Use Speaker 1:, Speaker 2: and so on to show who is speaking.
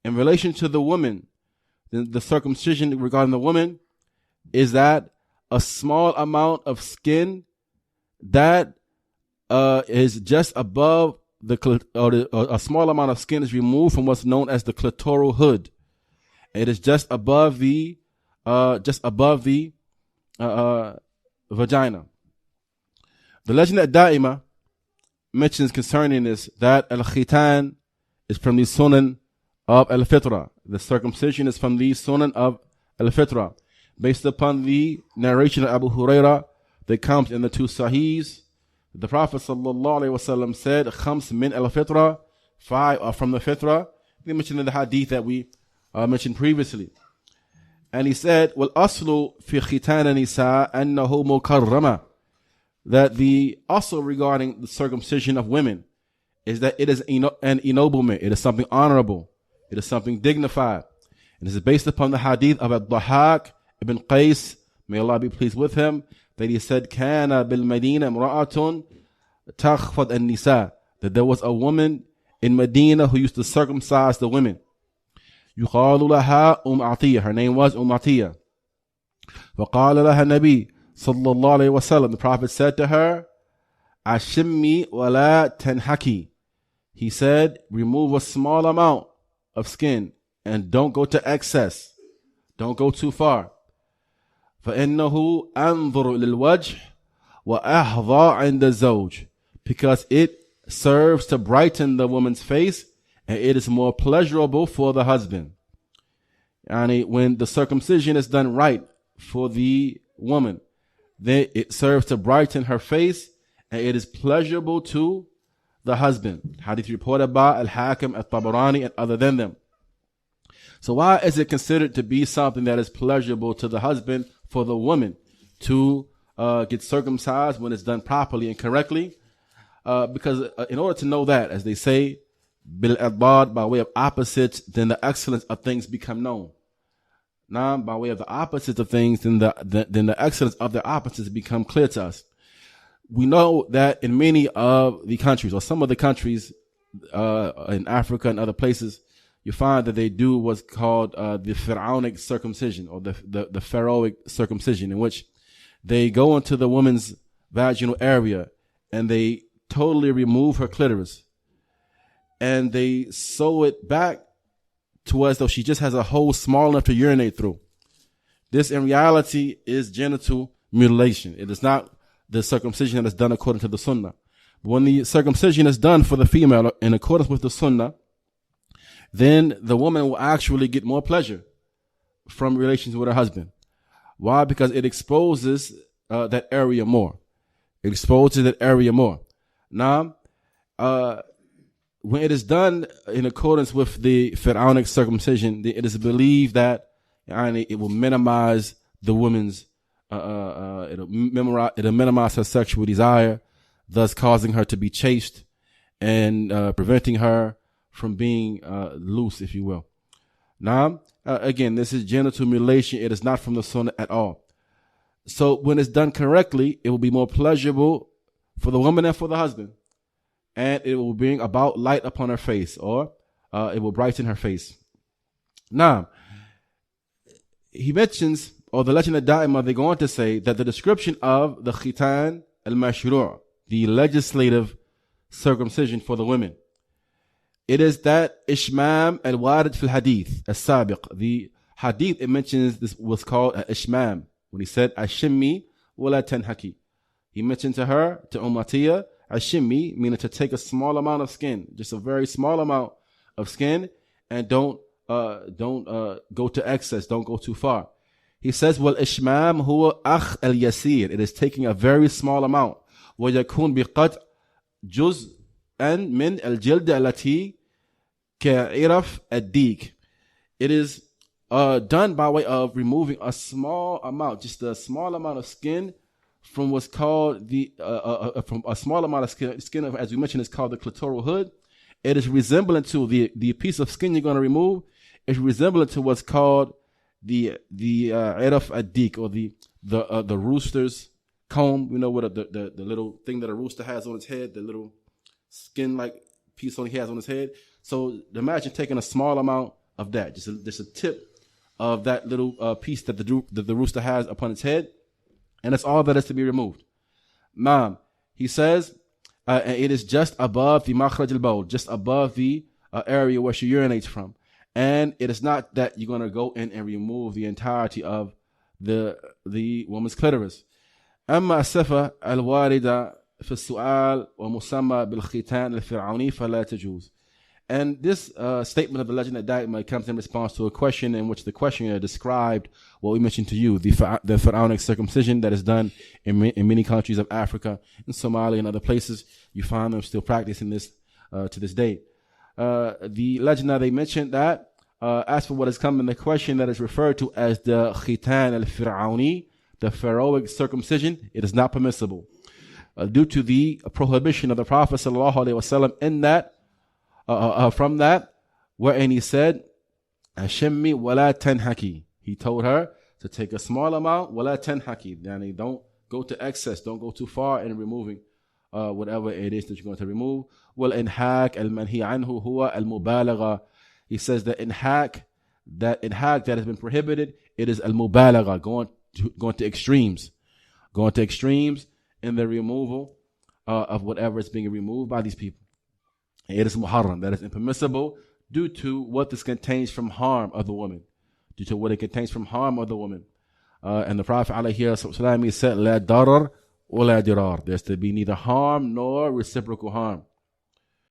Speaker 1: In relation to the woman, the circumcision regarding the woman is that a small amount of skin that is just above a small amount of skin is removed from what's known as the clitoral hood. It is just above the vagina. The legend at Da'ima mentions concerning this that al-khitan is from the sunan of al-fitra. The circumcision is from the sunan of al-fitra, based upon the narration of Abu Hurairah that comes in the two Sahihs. The Prophet ﷺ said, "Khams min al-fitra," 5 are from the fitra. We mentioned in the hadith that we mentioned previously. And he said, "Wal aslu fi khitan nisa annahu mukarrama," that the also regarding the circumcision of women is that it is an ennoblement. It is something honorable. It is something dignified. And this is based upon the hadith of Ad-Dhahak ibn Qais, may Allah be pleased with him, that he said, "Kana bil Medina imra'atun takhfad an-nisa," that there was a woman in Medina who used to circumcise the women. يقال لها Atiyah. Her name was Atiyah. فقال لها النبي صلى الله عليه وسلم. The Prophet said to her, "Ashimmi wala tanhaki." He said, remove a small amount of skin and don't go to excess. Don't go too far. فإنه أنظر للوجه وأحظى عند الزوج, because it serves to brighten the woman's face and it is more pleasurable for the husband. And when the circumcision is done right for the woman, then it serves to brighten her face and it is pleasurable to the husband. Hadith reported by Al-Hakim, Al-Tabarani, and other than them. So why is it considered to be something that is pleasurable to the husband for the woman to get circumcised when it's done properly and correctly? Because in order to know that, as they say, bil adbad, by way of opposites, then the excellence of things become known. Now, by way of the opposites of things, then the excellence of the opposites become clear to us. We know that in many of the countries, or some of the countries in Africa and other places, you find that they do what's called the pharaonic circumcision, or the pharaohic circumcision, in which they go into the woman's vaginal area and they totally remove her clitoris and they sew it back to as though she just has a hole small enough to urinate through. This in reality is genital mutilation. It is not the circumcision that is done according to the sunnah. But when the circumcision is done for the female in accordance with the sunnah, then the woman will actually get more pleasure from relations with her husband. Why? Because it exposes that area more. It exposes that area more. Now, when it is done in accordance with the pharaonic circumcision, it is believed that it will minimize the woman's, it'll minimize her sexual desire, thus causing her to be chaste and preventing her from being loose, if you will. Now, again, this is genital mutilation. It is not from the sunnah at all. So when it's done correctly, it will be more pleasurable for the woman and for the husband. And it will bring about light upon her face, or it will brighten her face. Now, he mentions, or the legend of Da'imah, they go on to say that the description of the khitan al-mashru', the legislative circumcision for the women, it is that ishmam al-warid fil hadith as-sabiq. The hadith, it mentions this was called ishmam. When he said, ashimmi wala tanhaki. He mentioned to her, to Atiyah, ashimmi, meaning to take a small amount of skin, just a very small amount of skin, and don't go to excess, don't go too far. He says, wal ishmam huwa akh al yasir. It is taking a very small amount. Wa yakun biqat juz'an min al jild allati ka'iraf ad-dik. It is done by way of removing a small amount, just a small amount of skin from what's called from a small amount of skin, as we mentioned, is called the clitoral hood. It is resemblant to the piece of skin you're going to remove. It's resemblant to what's called the iraf ad-dik, or the rooster's comb. You know what the little thing that a rooster has on its head, the little skin like piece he has on his head. So imagine taking a small amount of that. Just a tip of that little piece that the rooster has upon its head. And that's all that is to be removed. Ma'am, he says, it is just above the makhraj al-bawl, just above the area where she urinates from. And it is not that you're going to go in and remove the entirety of the woman's clitoris. أما الصفة الواردة في السؤال ومسمى بالختان الفرعوني فلا تجوز. And this statement of the legend that comes in response to a question in which the questioner described what we mentioned to you, the pharaonic circumcision that is done in many countries of Africa, in Somalia and other places. You find them still practicing this to this day. The legend they mentioned that as for what has come in the question that is referred to as the khitan al-fir'auni, the pharaohic circumcision, it is not permissible due to the prohibition of the Prophet sallallahu alaihi wasallam in that. From that, wherein he said, "Ashimmi wala tanhaki." He told her to take a small amount, wala tanhaki. Yani don't go to excess, don't go too far in removing whatever it is that you're going to remove. Wal inhak al manhi anhu huwa al mubalagha. He says that inhak that has been prohibited, it is al mubalagha, going to extremes in the removal of whatever is being removed by these people. It is muharram, that is impermissible due to what this contains from harm of the woman. And the Prophet ﷺ said, "La darar wa la dirar." There's to be neither harm nor reciprocal harm.